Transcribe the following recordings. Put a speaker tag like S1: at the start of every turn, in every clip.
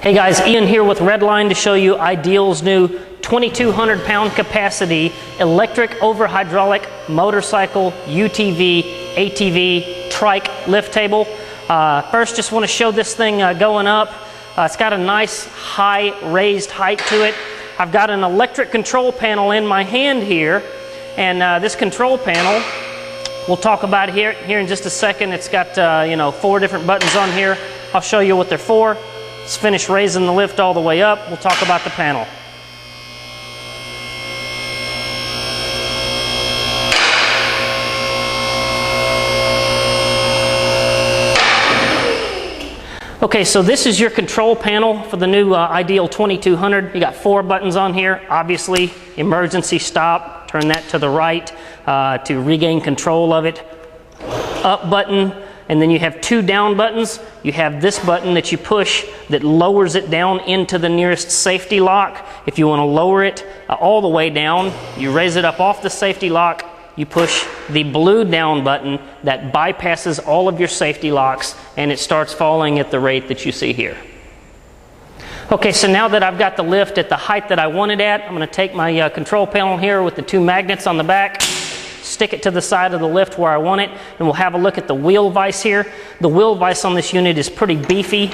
S1: Hey guys, Ian here with Redline to show you Ideal's new 2,200 pound capacity electric over hydraulic motorcycle UTV ATV trike lift table. First, just want to show this thing going up. It's got a nice high raised height to it. I've got an electric control panel in my hand here, and this control panel we'll talk about here in just a second. It's got 4 different buttons on here. I'll show you what they're for. Let's finish raising the lift all the way up. We'll talk about the panel. Okay, so this is your control panel for the new Ideal 2200. You got 4 buttons on here. Obviously, emergency stop, turn that to the right to regain control of it. Up button, and then you have 2 down buttons. You have this button that you push that lowers it down into the nearest safety lock. If you want to lower it all the way down, you raise it up off the safety lock. You push the blue down button that bypasses all of your safety locks, and it starts falling at the rate that you see here. Okay, so now that I've got the lift at the height that I want it at, I'm going to take my control panel here with the 2 magnets on the back, stick it to the side of the lift where I want it, and we'll have a look at the wheel vise here. The wheel vise on this unit is pretty beefy,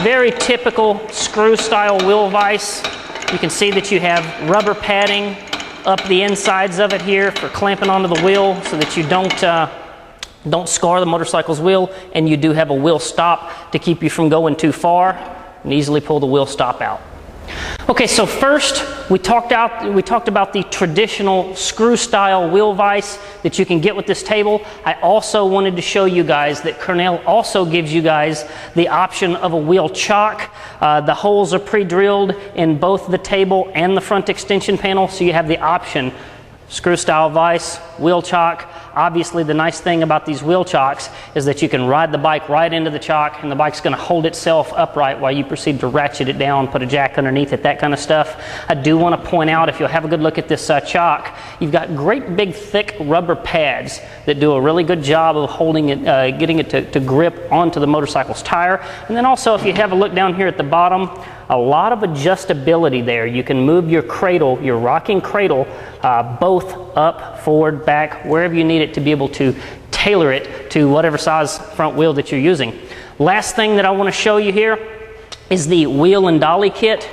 S1: very typical screw style wheel vise. You can see that you have rubber padding up the insides of it here for clamping onto the wheel so that you don't scar the motorcycle's wheel, and you do have a wheel stop to keep you from going too far and easily pull the wheel stop out. Okay, so first we talked about the traditional screw style wheel vise that you can get with this table. I also wanted to show you guys that Cornell also gives you guys the option of a wheel chock. The holes are pre-drilled in both the table and the front extension panel, so you have the option screw style vise, wheel chock. Obviously, the nice thing about these wheel chocks is that you can ride the bike right into the chock, and the bike's going to hold itself upright while you proceed to ratchet it down, put a jack underneath it, that kind of stuff. I do want to point out, if you'll have a good look at this chock, you've got great big thick rubber pads that do a really good job of holding it, getting it to grip onto the motorcycle's tire. And then also, if you have a look down here at the bottom, a lot of adjustability there. You can move your cradle, your rocking cradle, both up, forward, back, wherever you need it to be able to tailor it to whatever size front wheel that you're using. Last thing that I want to show you here is the wheel and dolly kit.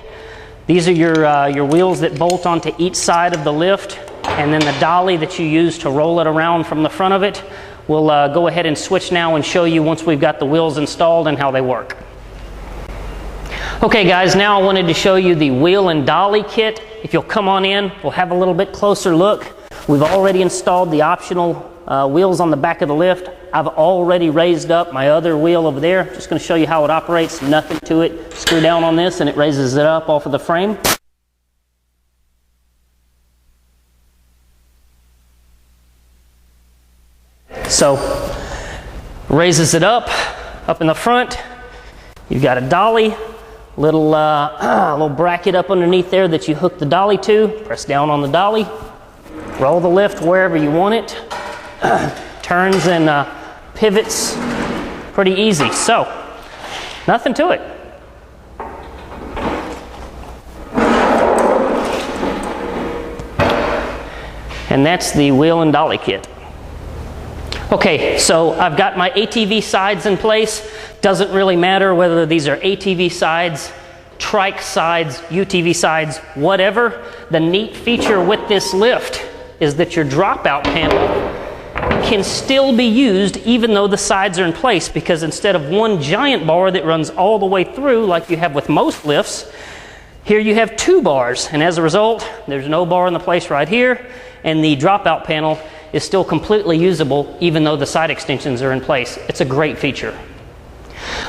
S1: These are your wheels that bolt onto each side of the lift, and then the dolly that you use to roll it around from the front of it. We'll go ahead and switch now and show you once we've got the wheels installed and how they work. Okay guys, now I wanted to show you the wheel and dolly kit. If you'll come on in, we'll have a little bit closer look. We've already installed the optional wheels on the back of the lift. I've already raised up my other wheel over there. Just going to show you how it operates. Nothing to it. Screw down on this and it raises it up off of the frame. So, raises it up in the front. You've got a dolly. Little bracket up underneath there that you hook the dolly to. Press down on the dolly. Roll the lift wherever you want it. Turns and pivots pretty easy. So, nothing to it. And that's the wheel and dolly kit. Okay, so I've got my ATV sides in place. Doesn't really matter whether these are ATV sides, trike sides, UTV sides, whatever. The neat feature with this lift is that your dropout panel can still be used even though the sides are in place, because instead of one giant bar that runs all the way through like you have with most lifts, here you have 2 bars, and as a result, there's no bar in the place right here, and the dropout panel is still completely usable even though the side extensions are in place. It's a great feature.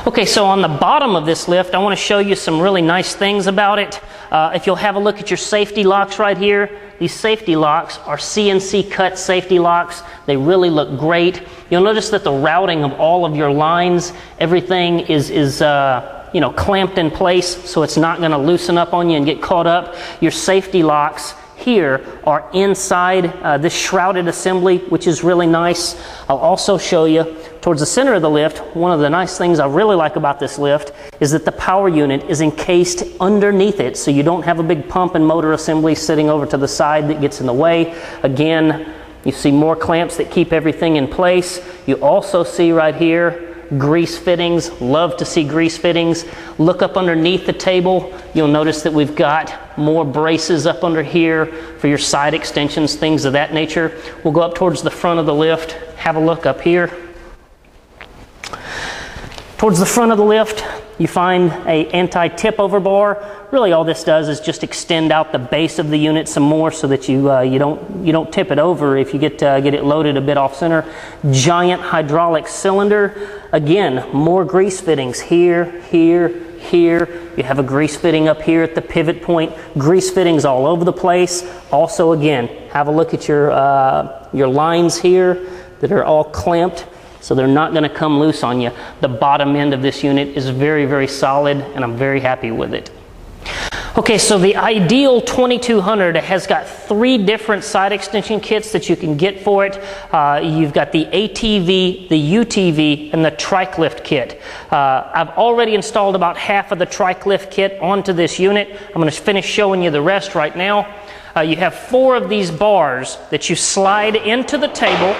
S1: Okay, so on the bottom of this lift, I want to show you some really nice things about it. If you'll have a look at your safety locks right here, these safety locks are CNC cut safety locks. They really look great. You'll notice that the routing of all of your lines, everything is clamped in place, so it's not going to loosen up on you and get caught up. Your safety locks here are inside this shrouded assembly, which is really nice. I'll also show you Towards the center of the lift, one of the nice things I really like about this lift is that the power unit is encased underneath it, so you don't have a big pump and motor assembly sitting over to the side that gets in the way. Again, you see more clamps that keep everything in place. You also see right here grease fittings. Love to see grease fittings. Look up underneath the table. You'll notice that we've got more braces up under here for your side extensions, things of that nature. We'll go up towards the front of the lift. Have a look up here. Towards the front of the lift, you find a anti-tip over bar. Really all this does is just extend out the base of the unit some more so that you don't tip it over if you get it loaded a bit off center. Giant hydraulic cylinder. Again, more grease fittings here, here, here. You have a grease fitting up here at the pivot point. Grease fittings all over the place. Also, again, have a look at your lines here that are all clamped, so they're not going to come loose on you. The bottom end of this unit is very, very solid, and I'm very happy with it. Okay, so the Ideal 2200 has got 3 different side extension kits that you can get for it. You've got the ATV, the UTV, and the Trike lift kit. I've already installed about half of the Trike lift kit onto this unit. I'm going to finish showing you the rest right now. You have 4 of these bars that you slide into the table.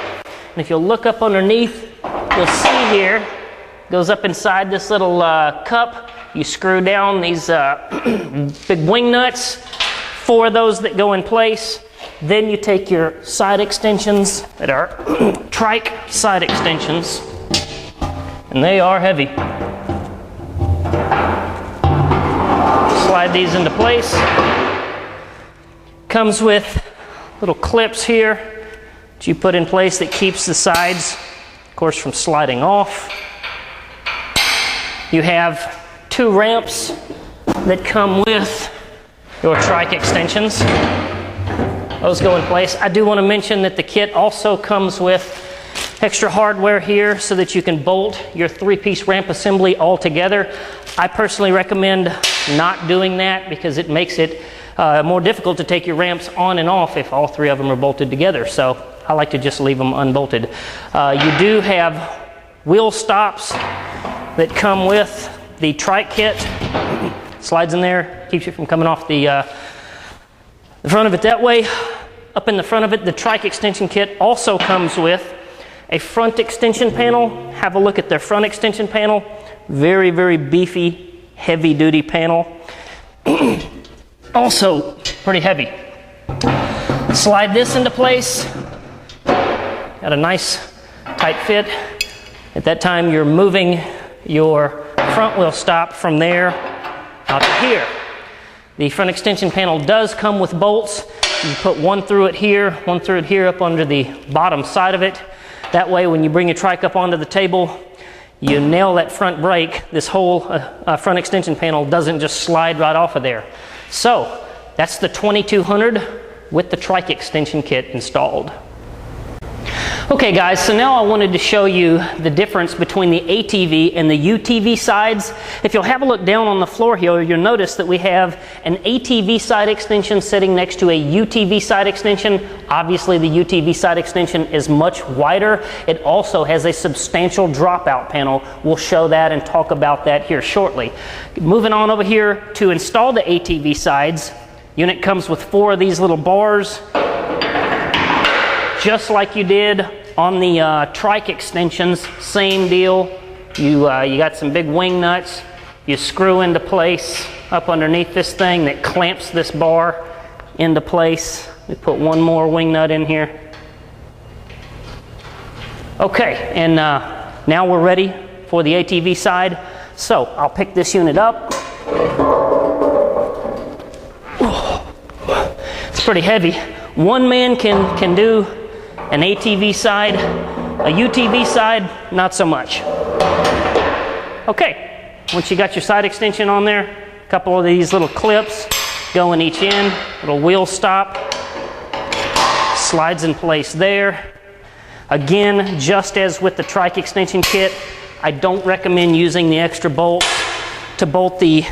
S1: And if you'll look up underneath, you'll see here, goes up inside this little cup. You screw down these big wing nuts, 4 of those that go in place. Then you take your side extensions that are Trike side extensions, and they are heavy. Slide these into place. Comes with little clips here that you put in place that keeps the sides, of course, from sliding off. You have 2 ramps that come with your Trike extensions. Those go in place. I do want to mention that the kit also comes with extra hardware here so that you can bolt your 3-piece ramp assembly all together. I personally recommend not doing that because it makes it more difficult to take your ramps on and off if all 3 of them are bolted together. So I like to just leave them unbolted. You do have wheel stops that come with the Trike kit. Slides in there, keeps you from coming off the front of it that way. Up in the front of it, the Trike extension kit also comes with a front extension panel. Have a look at their front extension panel. Very, very beefy, heavy duty panel. Also pretty heavy. Slide this into place. Got a nice tight fit. At that time, you're moving your front wheel stop from there out to here. The front extension panel does come with bolts. You put one through it here up under the bottom side of it. That way when you bring your Trike up onto the table, you nail that front brake. This whole front extension panel doesn't just slide right off of there. So that's the 2200 with the Trike extension kit installed. Okay guys, so now I wanted to show you the difference between the ATV and the UTV sides. If you'll have a look down on the floor here, you'll notice that we have an ATV side extension sitting next to a UTV side extension. Obviously the UTV side extension is much wider. It also has a substantial dropout panel. We'll show that and talk about that here shortly. Moving on over here to install the ATV sides. Unit comes with 4 of these little bars, just like you did on the Trike extensions. Same deal. You got some big wing nuts. You screw into place up underneath this thing that clamps this bar into place. We put one more wing nut in here. Okay, and now we're ready for the ATV side. So I'll pick this unit up. It's pretty heavy. One man can do an ATV side. A UTV side, not so much. Okay, once you got your side extension on there, a couple of these little clips go in each end, little wheel stop, slides in place there. Again, just as with the Trike extension kit, I don't recommend using the extra bolt to bolt the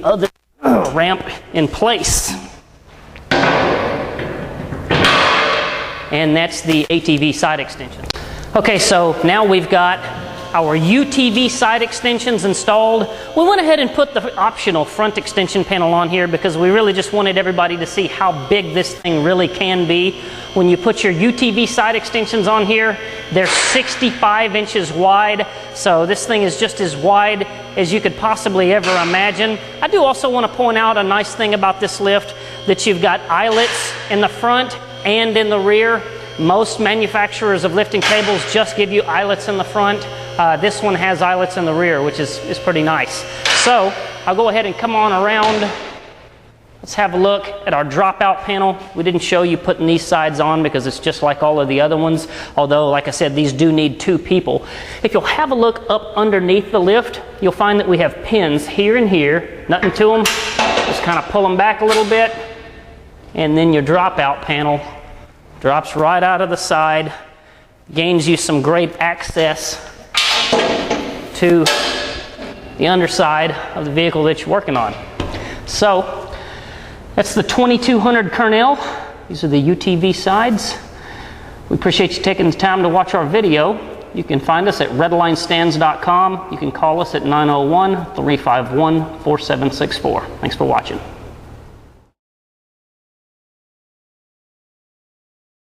S1: other ramp in place. And that's the ATV side extension. Okay, so now we've got our UTV side extensions installed. We went ahead and put the optional front extension panel on here because we really just wanted everybody to see how big this thing really can be. When you put your UTV side extensions on here, they're 65 inches wide, so this thing is just as wide as you could possibly ever imagine. I do also want to point out a nice thing about this lift, that you've got eyelets in the front and in the rear. Most manufacturers of lifting tables just give you eyelets in the front. This one has eyelets in the rear, which is pretty nice. So I'll go ahead and come on around. Let's have a look at our dropout panel. We didn't show you putting these sides on because it's just like all of the other ones, although like I said, these do need 2 people. If you'll have a look up underneath the lift, you'll find that we have pins here and here, nothing to them. Just kind of pull them back a little bit, and then your dropout panel drops right out of the side, gains you some great access to the underside of the vehicle that you're working on. So that's the 2200 Kernel. These are the UTV sides. We appreciate you taking the time to watch our video. You can find us at redlinestands.com. You can call us at 901-351-4764. Thanks for watching.